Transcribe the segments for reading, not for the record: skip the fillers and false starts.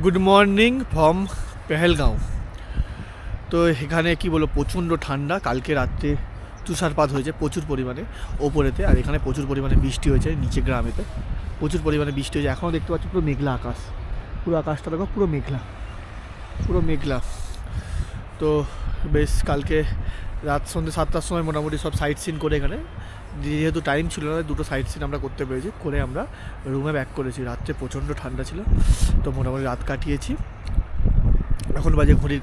Good morning from Pahalgam. তো এখানে কি বলো, প্রচণ্ড ঠান্ডা। কালকে রাত্রে তুষারপাত হয়েছে প্রচুর পরিমাণে ওপরেতে, আর এখানে প্রচুর পরিমাণে বৃষ্টি হয়েছে নিচে গ্রামেতে। প্রচুর পরিমাণে বৃষ্টি হয়েছে। এখনও দেখতে পাচ্ছি পুরো মেঘলা আকাশ, পুরো আকাশটা দেখো পুরো মেঘলা, পুরো মেঘলা। তো বেশ কালকে রাত সন্ধ্যে 7টার সময় মোটামুটি সব সাইট সিন করে, এখানে যেহেতু টাইম ছিল না দুটো সাইট সিন আমরা করতে পেরেছি, করে আমরা রুমে ব্যাক করেছি। রাত্রে প্রচণ্ড ঠান্ডা ছিল, তো মোটামুটি রাত কাটিয়েছি। এখন বাজে ঘড়ির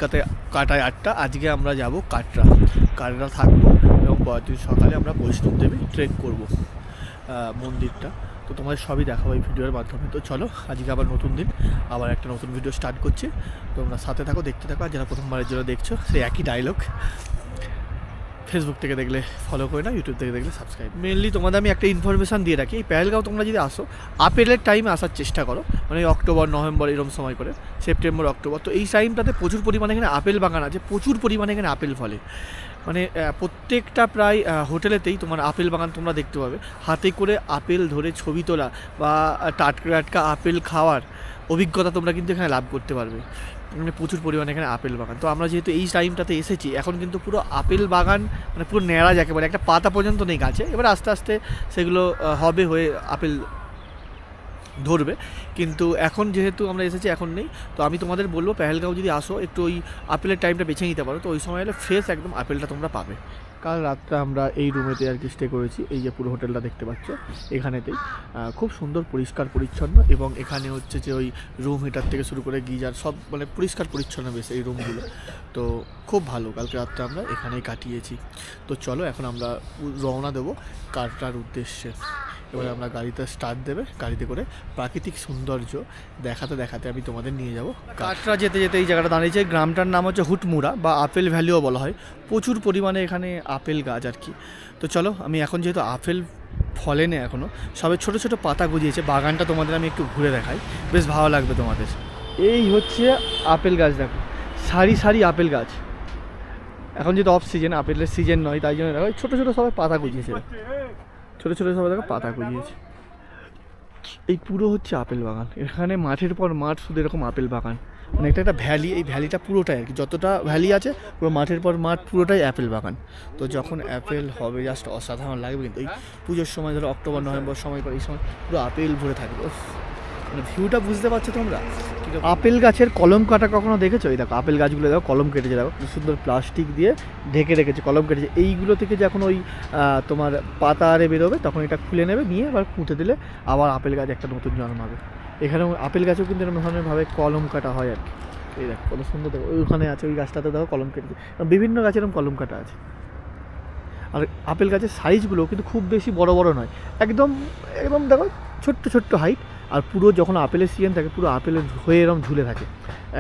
কাটায় 8টা। আজকে আমরা যাব কাটরা থাকবো, এবং পরের দিন সকালে আমরা বৈষ্ণব দেবী ট্রেক করবো মন্দিরটা। তো তোমাদের সবই দেখাবো এই ভিডিওর মাধ্যমে। তো চলো, আজকে আবার নতুন দিন, আবার একটা নতুন ভিডিও স্টার্ট করছি। তোমরা সাথে থাকো, দেখতে থাকো। আর যারা প্রথমবারের জন্য দেখছো, সেই একই ডায়লগ। ফেসবুক থেকে দেখলে ফলো করে না, ইউটিউব থেকে দেখলে সাবস্ক্রাইব। মেনলি তোমাদের আমি একটা ইনফরমেশান দিয়ে রাখি, এই পেহেলগাঁও তোমরা যদি আসো আপেলের টাইমে আসার চেষ্টা করো, মানে অক্টোবর নভেম্বর এরকম সময় করে, সেপ্টেম্বর অক্টোবর। তো এই টাইমটাতে প্রচুর পরিমাণে এখানে আপেল বাগান আছে, প্রচুর পরিমাণে এখানে আপেল ফলে। মানে প্রত্যেকটা প্রায় হোটেলেতেই তোমার আপেল বাগান তোমরা দেখতে পাবে। হাতে করে আপেল ধরে ছবি তোলা বা টাটকা টাটকা আপেল খাওয়ার অভিজ্ঞতা তোমরা কিন্তু এখানে লাভ করতে পারবে। মানে প্রচুর পরিমাণে এখানে আপেল বাগান। তো আমরা যেহেতু এই টাইমটাতে এসেছি, এখন কিন্তু পুরো আপেল বাগান, মানে পুরো ন্যাড়া যাকে বলে, একটা পাতা পর্যন্ত নেই গাছে। এবার আস্তে আস্তে সেগুলো হবে, হয়ে আপেল ধরবে। কিন্তু এখন যেহেতু আমরা এসেছি, এখন নেই। তো আমি তোমাদের বলবো, পেহেলগাঁও যদি আসো, একটু ওই আপেলের টাইমটা বেছে নিতে পারো। তো ওই সময় হলে ফ্রেশ একদম আপেলটা তোমরা পাবে। কাল রাতটা আমরা এই রুমেতে আর কি স্টে করেছি। এই যে পুরো হোটেলটা দেখতে পাচ্ছ, এখানেতেই খুব সুন্দর পরিষ্কার পরিচ্ছন্ন, এবং এখানে হচ্ছে যে ওই রুম হিটার থেকে শুরু করে গিজার সব মানে পরিষ্কার পরিচ্ছন্ন বেশ এই রুমগুলো। তো খুব ভালো, কালকে রাতটা আমরা এখানেই কাটিয়েছি। তো চলো, এখন আমরা রওনা দেবো কাটরার উদ্দেশ্যে। এবার আমরা গাড়িতে স্টার্ট দেবে, গাড়িতে করে প্রাকৃতিক সৌন্দর্য দেখাতে দেখাতে আমি তোমাদের নিয়ে যাব। কাটরা যেতে যেতে এই জায়গাটা দাঁড়িয়েছে, গ্রামটার নাম হচ্ছে হুটমুড়া, বা আপেল ভ্যালিও বলা হয়। প্রচুর পরিমাণে এখানে আপেল গাছ আর কি। তো চলো, আমি এখন যেহেতু আপেল ফলেনে এখনও, সবে ছোটো ছোটো পাতা গজিয়েছে, বাগানটা তোমাদের আমি একটু ঘুরে দেখাই, বেশ ভালো লাগবে তোমাদের। এই হচ্ছে আপেল গাছ, দেখো সারি সারি আপেল গাছ। এখন যেহেতু অফ সিজন, আপেলের সিজন নয়, তাই জন্য দেখো ছোটো ছোটো সবাই পাতা গজিয়েছে, ছোটো ছোটো সবাই দেখো পাতা গজিয়েছে। এই পুরো হচ্ছে আপেল বাগান। এখানে মাঠের পর মাঠ শুধু এরকম আপেল বাগান, মানে এটা একটা ভ্যালি। এই ভ্যালিটা পুরোটাই আর কি, যতটা ভ্যালি আছে পুরো মাঠের পর মাঠ পুরোটাই আপেল বাগান। তো যখন আপেল হবে জাস্ট অসাধারণ লাগবে। কিন্তু এই পুজোর সময়, ধরো অক্টোবর নভেম্বর সময় করে, এই সময় পুরো আপেল ভরে থাকবে। মানে ভিউটা বুঝতে পারছো তোমরা? আপেল গাছের কলম কাটা কখনো দেখেছো? এই দেখো আপেল গাছগুলো দেখো কলম কেটেছে, দেখো কি সুন্দর প্লাস্টিক দিয়ে ঢেকে রেখেছে, কলম কেটেছে। এইগুলো থেকে যখন ওই তোমার পাতা আরে বেরোবে, তখন এটা খুলে নেবে, নিয়ে আবার পুঁতে দিলে আবার আপেল গাছ একটা নতুন জন্মাবে। এখানেও আপেল গাছেও কিন্তু এরকম ধরনেরভাবে কলম কাটা হয় আর কি। এই দেখো কত সুন্দর, দেখো ওইখানে আছে, ওই গাছটাতে দেখো কলম কেটেছে। বিভিন্ন গাছের এরকম কলম কাটা আছে। আর আপেল গাছের সাইজগুলো কিন্তু খুব বেশি বড় বড় নয়, একদম একদম দেখো ছোট্ট ছোট্ট হাইট। আর পুরো যখন আপেলের সিজন থাকে, পুরো আপেলের হয়ে এরকম ঝুলে থাকে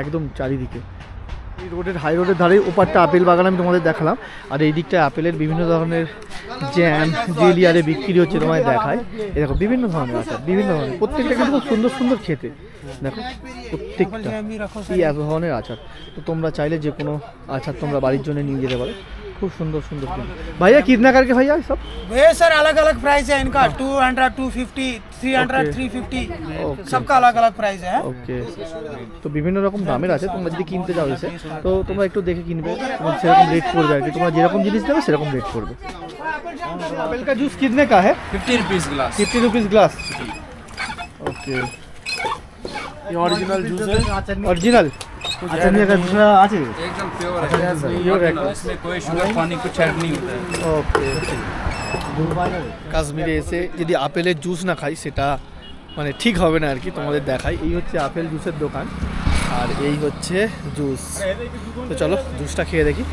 একদম চারিদিকে। এই রোডের, হাই রোডের ধারে ওপারটা আপেল বাগান আমি তোমাদের দেখালাম। আর এই দিকটায় আপেলের বিভিন্ন ধরনের জ্যাম, জেলি আরে বিক্রি হচ্ছে, তোমায় দেখায়। এই দেখো বিভিন্ন ধরনের আচার, বিভিন্ন ধরনের, প্রত্যেকটা কিন্তু খুব সুন্দর সুন্দর খেতে। দেখো প্রত্যেকটা এই এক ধরনের আচার। তো তোমরা চাইলে যে কোনো আচার তোমরা বাড়ির জন্য নিয়ে যেতে পারো। खूब सुंदर सुंदर। भैया कितना करके भैया सब? भैया सर अलग अलग प्राइस है इनका। 200, 250, 300, 350 सबका अलग अलग प्राइस है। ओके। तो বিভিন্ন রকম দামের আছে, তোমরা যদি কিনতে যাও এসে, তো তোমরা একটু দেখে কিনবে, তোমার সেরকম রেট পড়বে আর কি। তোমরা যেরকম জিনিস নেবে সেরকম রেট পড়বে। আপেল का जूस कितने का है? 50 rupees glass. 50 rupees glass. Okay. ये ओरिजिनल जूस है। ओरिजिनल अच्छा नहीं अगर दूसरा आज एकदम प्योर है, इसमें कोई शुगर पानी कुछ ऐड नहीं होता है। ओके। কাশ্মীরে এসে যদি আপেলের জুস না খাই, সেটা মানে ঠিক হবে না আর কি। তোমাদের দেখাই, এই হচ্ছে আপেল জুসের দোকান, আর এই হচ্ছে জুস। তো চলো জুসটা খেয়ে দেখি।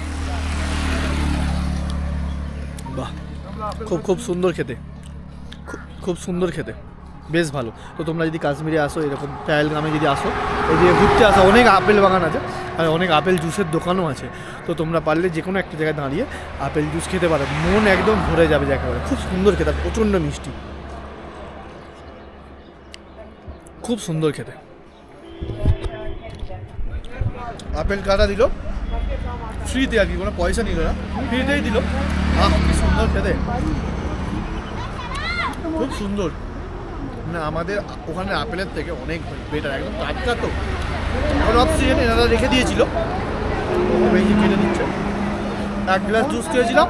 বাহ, খুব খুব সুন্দর খেতে, খুব সুন্দর খেতে, বেশ ভালো। তো তোমরা যদি কাশ্মীরে আসো, এরকম পেহেলগামে যদি আসো, এই যে ঘুরতে আসো, অনেক আপেল বাগান আছে আর অনেক আপেল জুসের দোকানও আছে। তো তোমরা পারলে যে কোনো একটা জায়গায় দাঁড়িয়ে আপেল জুস খেতে পারো, মন একদম ভরে যাবে যাকে বলে। খুব সুন্দর খেতে, প্রচণ্ড মিষ্টি, খুব সুন্দর খেতে। আপেল কাটা দিল ফ্রিতে আর কি, কোনো পয়সা নিল না, ফ্রিতেই দিল। কি সুন্দর খেতে, খুব সুন্দর। না আমাদের ওখানে আপেলের থেকে অনেক বেটার, একদম টাটকা, তো এখন অফ সিজন এনারা রেখে দিয়েছিল, এই যে কেটে দিচ্ছে। 1 গ্লাস জুস খেয়েছিলাম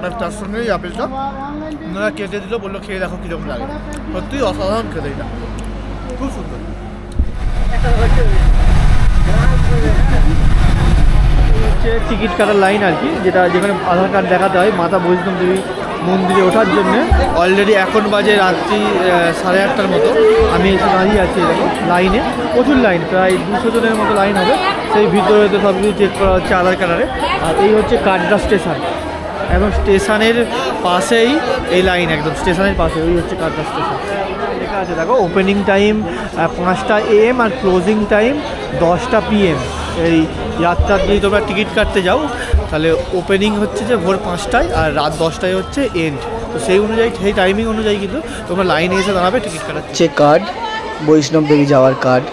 আর তার সঙ্গে এই আপেলটা ওনারা কেটে দিল, বললো খেয়ে দেখো কীরকম লাগে। সত্যি অসাধারণ খেতে, এটা খুব সুন্দর। হচ্ছে টিকিট কাটার লাইন আর কি, যেটা যেখানে আধার কার্ড দেখাতে হয় মাতা বৈষ্ণব দেবী মন্দিরে ওঠার জন্যে। অলরেডি এখন বাজে রাত্রি 8:30টার মতো। আমি এসে দাঁড়িয়ে আছি এরকম লাইনে, প্রচুর লাইন, প্রায় 200 জনের মতো লাইন হবে। সেই ভিতরে সব কিছু চেক করা হচ্ছে আধার কার্ডারে। আর এই হচ্ছে কাটরা স্টেশন, একদম স্টেশনের পাশেই এই লাইন, একদম স্টেশনের পাশে। ওই হচ্ছে কাটরা স্টেশন, লেখা আছে দেখো ওপেনিং টাইম 5টা AM আর ক্লোজিং টাইম 10টা PM। এই যাত্রার যদি তোমরা টিকিট কাটতে যাও তাহলে ওপেনিং হচ্ছে যে ভোর 5টায় আর রাত 10টায় হচ্ছে এন্ড। তো সেই অনুযায়ী, সেই টাইমিং অনুযায়ী কিন্তু তোমরা লাইনে এসে দাঁড়াবে টিকিট কাটার। হচ্ছে কার্ড, বৈষ্ণব দেবী যাওয়ার কার্ড,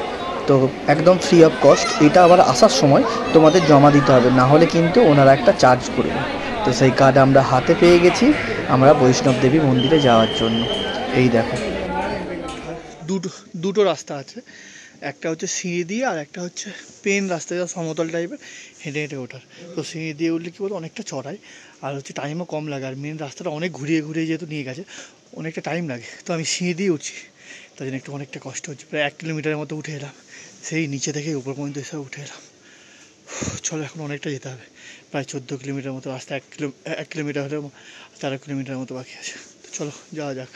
তো একদম ফ্রি অফ কস্ট। এটা আবার আসার সময় তোমাদের জমা দিতে হবে, না হলে কিন্তু ওনারা একটা চার্জ করবে। তো সেই কার্ড আমরা হাতে পেয়ে গেছি আমরা বৈষ্ণব দেবী মন্দিরে যাওয়ার জন্য। এই দেখো দুটো রাস্তা আছে, একটা হচ্ছে সিঁড়ি দিয়ে আর একটা হচ্ছে প্লেন রাস্তা, যা সমতল টাইপের হেঁটে হেঁটে ওঠার। তো সিঁড়ি দিয়ে উঠলে কী বলতো অনেকটা চড়াই, আর হচ্ছে টাইমও কম লাগে। আর মেন রাস্তাটা অনেক ঘুরিয়ে ঘুরিয়ে যেহেতু নিয়ে গেছে অনেকটা টাইম লাগে। তো আমি সিঁড়ি দিয়ে উঠছি, তাই জন্য একটু অনেকটা কষ্ট হচ্ছে। প্রায় 1 কিলোমিটারের মতো উঠে এলাম, সেই নিচে থেকে উপর পর্যন্ত এসে উঠে এলাম। চলো এখন অনেকটা যেতে হবে, প্রায় 14 কিলোমিটার মতো রাস্তা। 1 কিলোমিটার হলে 13 কিলোমিটার মতো বাকি আছে। তো চলো যাওয়া যাক।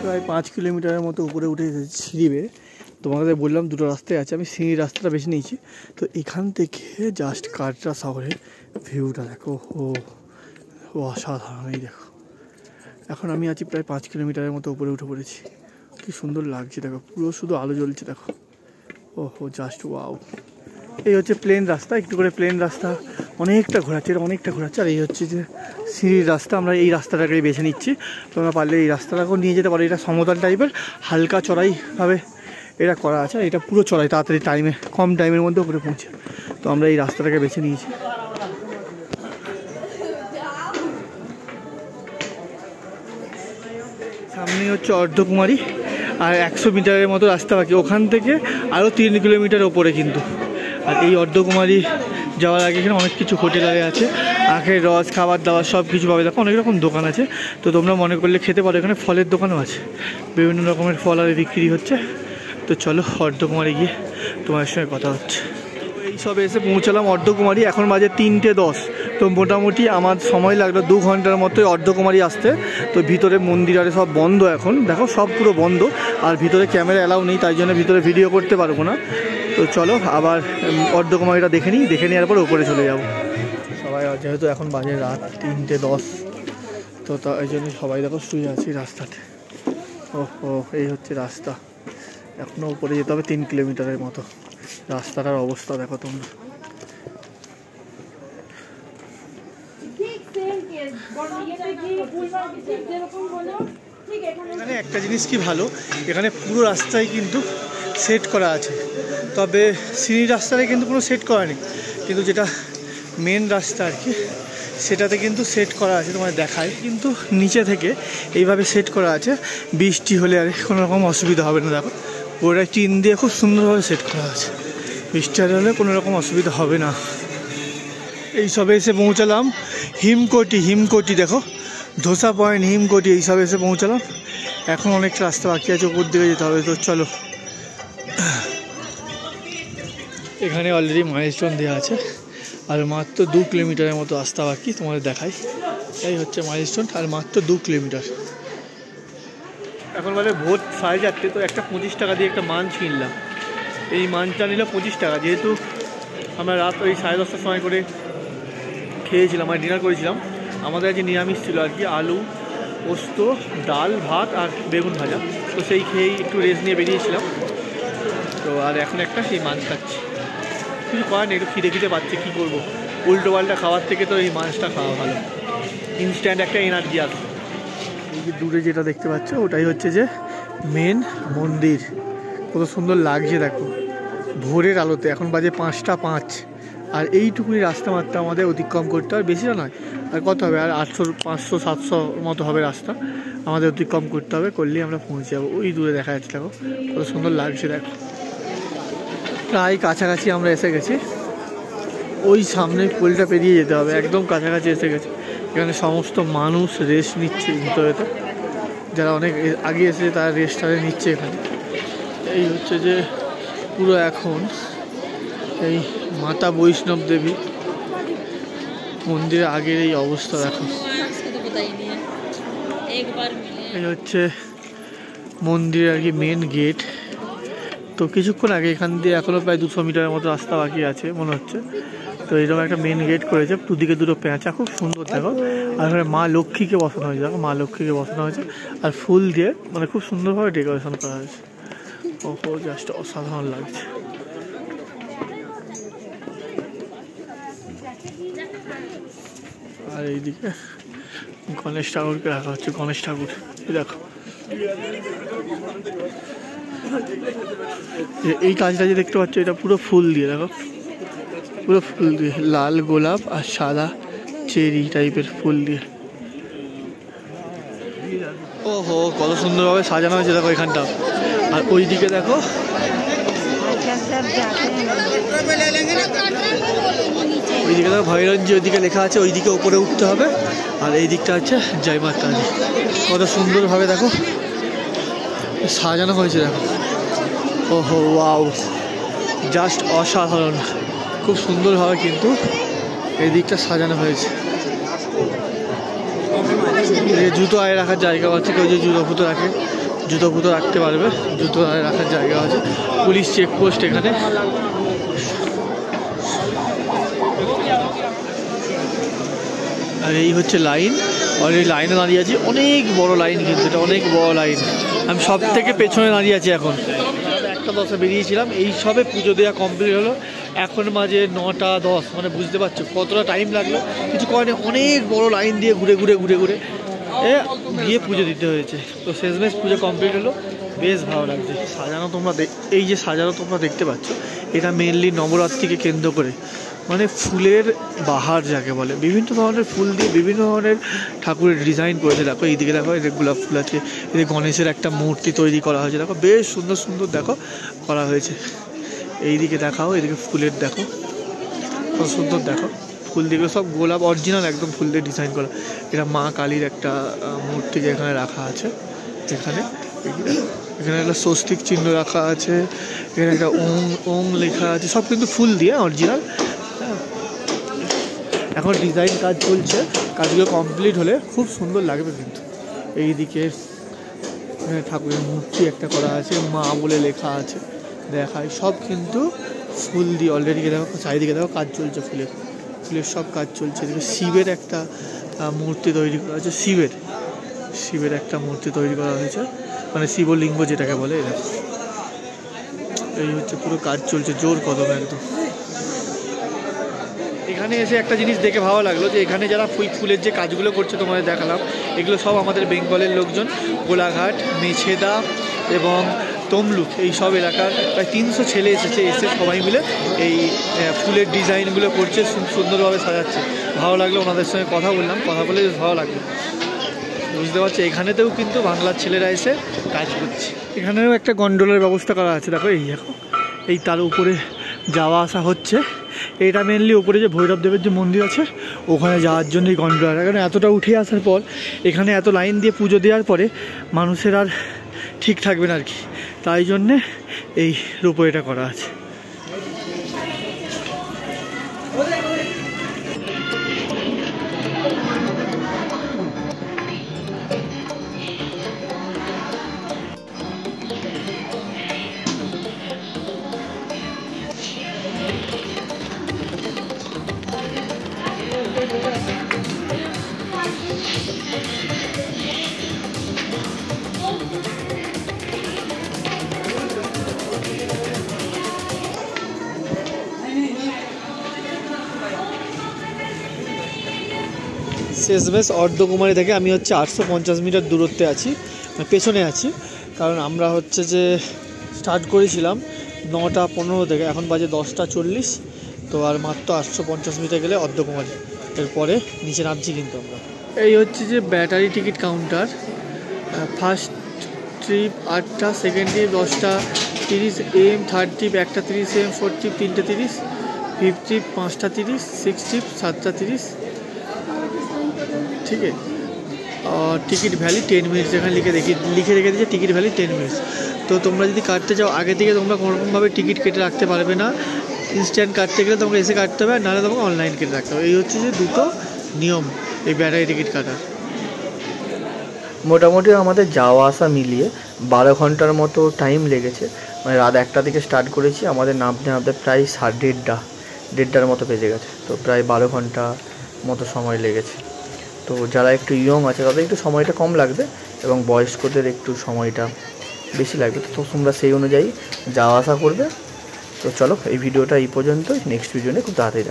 প্রায় 5 কিলোমিটারের মতো উপরে উঠে এসেছি সিঁড়ি বেয়ে। তোমাদের বললাম দুটো রাস্তায় আছে, আমি সিঁড়ি রাস্তাটা বেছে নিয়েছি। তো এখান থেকে জাস্ট কাটরা শহরের ভিউটা দেখো, ও অসাধারণ। এই দেখো এখন আমি আছি প্রায় 5 কিলোমিটারের মতো উপরে উঠে পড়েছি। কি সুন্দর লাগছে দেখো, পুরো শুধু আলো জ্বলছে দেখো। ওহো জাস্ট ওয়াও। এই হচ্ছে প্লেন রাস্তা, একটু করে প্লেন রাস্তা অনেকটা ঘোরাচ্ছে, এটা অনেকটা ঘোরাচ্ছে। আর এই হচ্ছে যে সিঁড়ির রাস্তা, আমরা এই রাস্তাটাকে বেছে নিচ্ছি। তোমরা পারলে এই রাস্তাটাকেও নিয়ে যেতে পারো, এটা সমতল টাইপের, হালকা চড়াইভাবে এটা করা আছে। এটা পুরো চড়াই, তাড়াতাড়ি টাইমে, কম টাইমের মধ্যে উপরে পৌঁছে। তো আমরা এই রাস্তাটাকে বেছে নিয়েছি। সামনে হচ্ছে অর্ধকুমারী, আর 100 মিটারের মতো রাস্তা বাকি। ওখান থেকে আরও 3 কিলোমিটার ওপরে কিন্তু। আর এই অর্ধকুমারী যাওয়ার আগে এখানে অনেক কিছু হোটেল আছে, আখের রস, খাবার দাবার সব কিছু পাবে। দেখো অনেক রকম দোকান আছে, তো তোমরা মনে করলে খেতে পারো। এখানে ফলের দোকানও আছে, বিভিন্ন রকমের ফল আর বিক্রি হচ্ছে। তো চলো অর্ধকুমারী গিয়ে তোমার সঙ্গে কথা হচ্ছে। এই সব এসে পৌঁছালাম অর্ধকুমারী, এখন বাজে 3:10। তো মোটামুটি আমার সময় লাগলো 2 ঘন্টার মতো অর্ধকুমারী আসতে। তো ভিতরে মন্দির আরে সব বন্ধ এখন, দেখো সব পুরো বন্ধ। আর ভিতরে ক্যামেরা অ্যালাউ নেই, তাই জন্য ভিতরে ভিডিও করতে পারবো না। তো চলো আবার অর্ধকুমারীটা দেখে নেওয়ার পর উপরে চলে যাব সবাই। যেহেতু এখন বাজে রাত 3:10, তো এই জন্য সবাই দেখো শুয়ে আছি রাস্তাতে। ও এই হচ্ছে রাস্তা, এখনও উপরে যেতে হবে 3 কিলোমিটারের মতো। রাস্তাটার অবস্থা দেখো তোমরা। এখানে একটা জিনিস কি ভালো, এখানে পুরো রাস্তায় কিন্তু সেট করা আছে, তবে সিঁড়ি রাস্তায় কিন্তু কোনো সেট করা নেই। কিন্তু যেটা মেন রাস্তা আর কি, সেটাতে কিন্তু সেট করা আছে, তোমার দেখায় কিন্তু নিচে থেকে এইভাবে সেট করা আছে। বৃষ্টি হলে আর কোনো রকম অসুবিধা হবে না। দেখো পুরোটা টিন দিয়ে খুব সুন্দরভাবে সেট করা আছে, বৃষ্টি হলে কোনো রকম অসুবিধা হবে না। এই সবে এসে পৌঁছালাম হিমকোটি দেখো, ধোসা পয়েন্ট, হিমকোটি, এই সব এসে পৌঁছালাম। এখন অনেকটা রাস্তা বাকি আছে, উপর দিকে যেতে হবে। তো চলো, এখানে অলরেডি মাইলস্টোন দেওয়া আছে, আর মাত্র 2 কিলোমিটারের মতো রাস্তা বাকি। তোমাদের দেখাই, এই হচ্ছে মাইলস্টোন, আর মাত্র 2 কিলোমিটার। এখন বাজে ভোর 4:30। তো একটা 25 টাকা দিয়ে একটা মাছ কিনলাম। এই মাছটা নিল 25 টাকা, যেহেতু আমরা রাত ওই 10:30টার সময় করে খেয়েছিলাম, আর ডিনার করেছিলাম। আমাদের আজকে নিরামিষ ছিল আর কি, আলু পোস্ত, ডাল, ভাত আর বেগুন ভাজা। তো সেই খেয়েই একটু রেস্ট নিয়ে বেরিয়েছিলাম। তো আর এখন একটা সেই মাছ খাচ্ছি, কিছু করার নেই, একটু খিদে পাচ্ছে, কী করবো। উল্টো পাল্টা খাওয়ার থেকে তো এই মাছটা খাওয়া ভালো, ইনস্ট্যান্ট একটা এনার্জি আসে। এই যে দূরে যেটা দেখতে পাচ্ছ ওটাই হচ্ছে যে মেন মন্দির। কত সুন্দর লাগছে দেখো ভোরের আলোতে। এখন বাজে 5টা 5, আর এইটুকুনি রাস্তা মাত্র আমাদের অতিক্রম করতে হবে, বেশিটা নয়। আর কত হবে, আর 800 500 700 মতো হবে রাস্তা আমাদের অতিক্রম করতে হবে, করলেই আমরা পৌঁছে যাবো। ওই দূরে দেখা যাচ্ছে, দেখো কত সুন্দর লাগছে। দেখো প্রায় কাছাকাছি আমরা এসে গেছি, ওই সামনে পুলটা পেরিয়ে যেতে হবে, একদম কাছাকাছি এসে গেছে। এখানে সমস্ত মানুষ রেস্ট নিচ্ছে ভিতরেতে, যারা অনেক আগে এসেছে তারা রেস্ট নিচ্ছে এখানে। এই হচ্ছে যে পুরো এখন এই মাতা বৈষ্ণব দেবী মন্দিরের আগের এই অবস্থা দেখো। এই হচ্ছে মন্দিরের আর কি মেন গেট। তো কিছুক্ষণ আগে এখান দিয়ে এখনও প্রায় 200 মিটারের মতো রাস্তা বাকি আছে মনে হচ্ছে। তো এরকম একটা মেন গেট করেছে, দুদিকে দুটো পেঁচা, খুব সুন্দর দেখো। আর এখানে মা লক্ষ্মীকে বসানো হয়েছে, দেখো মা লক্ষ্মীকে বসানো হয়েছে, আর ফুল দিয়ে মানে খুব সুন্দরভাবে ডেকোরেশন করা হয়েছে। ওহো, জাস্ট অসাধারণ লাগছে। আর এইদিকে গণেশ ঠাকুরকে রাখা হচ্ছে, গণেশ ঠাকুর দেখো। এই কাজটা যে দেখতে পাচ্ছ, এটা পুরো ফুল দিয়ে, দেখো পুরো ফুল দিয়ে, লাল গোলাপ আর সাদা চেরি টাইপের ফুল দিয়ে। ওহো, কত সুন্দরভাবে সাজানো হয়েছে দেখো এখানটা। আর ওইদিকে দেখো, ওইদিকে দেখো ভৈরঞ্জি, ওইদিকে লেখা আছে, ওইদিকে উপরে উঠতে হবে। আর এই দিকটা হচ্ছে জয় মাতা দি। কত সুন্দরভাবে দেখো সাজানো হয়েছে দেখো। ওহো ওয়াও, জাস্ট অসাধারণ, খুব সুন্দরভাবে কিন্তু এই দিকটা সাজানো হয়েছে। জুতো আয় রাখার জায়গা আছে, কেউ যে জুতো ফুতো রাখে জুতো ফুতো রাখতে পারবে, জুতো আয় রাখার জায়গা আছে। পুলিশ চেকপোস্ট এখানে। আর এই হচ্ছে লাইন, আর এই লাইনে দাঁড়িয়ে আছি, অনেক বড় লাইন কিন্তু এটা, অনেক বড় লাইন। আমি সব থেকে পেছনে দাঁড়িয়ে আছি এখন। 1:10 বেরিয়েছিলাম, এই সবে পুজো দেওয়া কমপ্লিট হলো, এখন বাজে 9:10। মানে বুঝতে পারছো কতটা টাইম লাগলো, কিছু করেনি, অনেক বড় লাইন দিয়ে ঘুরে ঘুরে ঘুরে ঘুরে গিয়ে পুজো দিতে হয়েছে। তো শেষমেশ পুজো কমপ্লিট হলো, বেশ ভালো লাগছে। সাজানো তোমরা এই যে সাজানো তোমরা দেখতে পাচ্ছ, এটা মেনলি নবরাত্রিকে কেন্দ্র করে, মানে ফুলের বাহার যাকে বলে, বিভিন্ন ধরনের ফুল দিয়ে বিভিন্ন ধরনের ঠাকুরের ডিজাইন করেছে। দেখো এইদিকে দেখো, এদের গোলাপ ফুল আছে, এদের গণেশের একটা মূর্তি তৈরি করা হয়েছে, দেখো বেশ সুন্দর সুন্দর দেখো করা হয়েছে। এইদিকে দেখাও, এদিকে ফুলের দেখো কত সুন্দর, দেখো ফুল দিয়ে সব গোলাপ অরিজিনাল একদম ফুল দিয়ে ডিজাইন করা। এটা মা কালীর একটা মূর্তিকে এখানে রাখা আছে। এখানে একটা স্বস্তিক চিহ্ন রাখা আছে, এখানে একটা ওং লেখা আছে, সব কিন্তু ফুল দিয়ে অরিজিনাল। এখন ডিজাইন কাজ চলছে, কাজগুলো কমপ্লিট হলে খুব সুন্দর লাগবে কিন্তু। এইদিকে ঠাকুরের মূর্তি একটা করা আছে, মা বলে লেখা আছে, দেখায় সব কিন্তু ফুল দিয়ে অলরেডি। দেখো চারিদিকে দেখো কাজ চলছে, ফুলের সব কাজ চলছে। এদিকে শিবের একটা মূর্তি তৈরি করা হয়েছে, শিবের একটা মূর্তি তৈরি করা হয়েছে, মানে শিবলিঙ্গ যেটাকে বলে। এই হচ্ছে পুরো কাজ চলছে জোর কদম একদম। এখানে এসে একটা জিনিস দেখে ভালো লাগলো, যে এখানে যারা ফুলের যে কাজগুলো করছে তোমাদের দেখালাম, এগুলো সব আমাদের বেঙ্গলের লোকজন। গোলাঘাট, মেছেদা এবং তমলুক এই সব এলাকার প্রায় 300 ছেলে এসেছে, এসে সবাই মিলে এই ফুলের ডিজাইনগুলো করছে, সুন্দরভাবে সাজাচ্ছে। ভালো লাগলো, ওনাদের সঙ্গে কথা বললাম, কথা বলে বেশ ভালো লাগলো। বুঝতে পারছি এখানেতেও কিন্তু বাংলার ছেলেরা এসে কাজ করছে। এখানেও একটা গন্ডোলার ব্যবস্থা করা আছে, দেখো এই দেখো, এই তার উপরে যাওয়া আসা হচ্ছে। এটা মেনলি উপরে যে ভৈরব দেবের যে মন্দির আছে ওখানে যাওয়ার জন্য এই গন্ডোলার। এখানে এতটা উঠে আসার পর, এখানে এত লাইন দিয়ে পুজো দেওয়ার পরে মানুষের আর ঠিক থাকবে না আর কি, তাই জন্যে এই রোপওয়েটা করা আছে। শেষমেশ অর্ধকুমারী থেকে আমি হচ্ছে 850 মিটার দূরত্বে আছি, পেছনে আছি। কারণ আমরা হচ্ছে যে স্টার্ট করেছিলাম 9:15 থেকে, এখন বাজে 10:40। তো আর মাত্র 850 মিটার গেলে অর্ধকুমারী, এরপরে নিচে নামছি কিন্তু আমরা। এই হচ্ছে যে battery ticket counter. First trip 8টা, সেকেন্ড ট্রিপ 10টা 30 AM, থার্ড ট্রিপ 1টা 30 AM, ফোর্থ ট্রিপ 3টে 30, ফিফথ ট্রিপ 5টা 30, সিক্স ট্রিপ 7টা 30। ঠিক আছে। और टिकट वैल्यू 10 मिनट्स এখানে লিখে রেখে দিয়েছে টিকিট ভ্যালি 10 মিনিটস। তো তোমরা যদি কাটতে চাও আগে থেকে তোমরা কোনোরকমভাবে টিকিট কেটে রাখতে পারবে না, ইনস্ট্যান্ট কাটতে গেলে তোমাকে এসে কাটতে হবে, নাহলে তোমাকে অনলাইন কেটে রাখতে হবে। এই হচ্ছে যে দুটো নিয়ম এই ব্যাটারি টিকিট কাটার। মোটামুটি আমাদের যাওয়া আসা মিলিয়ে 12 ঘন্টার মতো টাইম লেগেছে। মানে রাত 1টা থেকে স্টার্ট করেছি, আমাদের নামতে প্রায় 1:30টার মতো বেজে গেছে। তো প্রায় 12 ঘন্টা মতো সময় লেগেছে। তো যারা একটু ইয়ং আছে তাদের একটু সময়টা কম লাগবে এবং বয়স্কদের একটু সময়টা বেশি লাগবে। তো তোমরা সেই অনুযায়ী যাওয়া আসা করবে। তো চলো এই ভিডিওটা এই পর্যন্তই, নেক্সট ভিডিও নিয়ে খুব তাড়াতাড়ি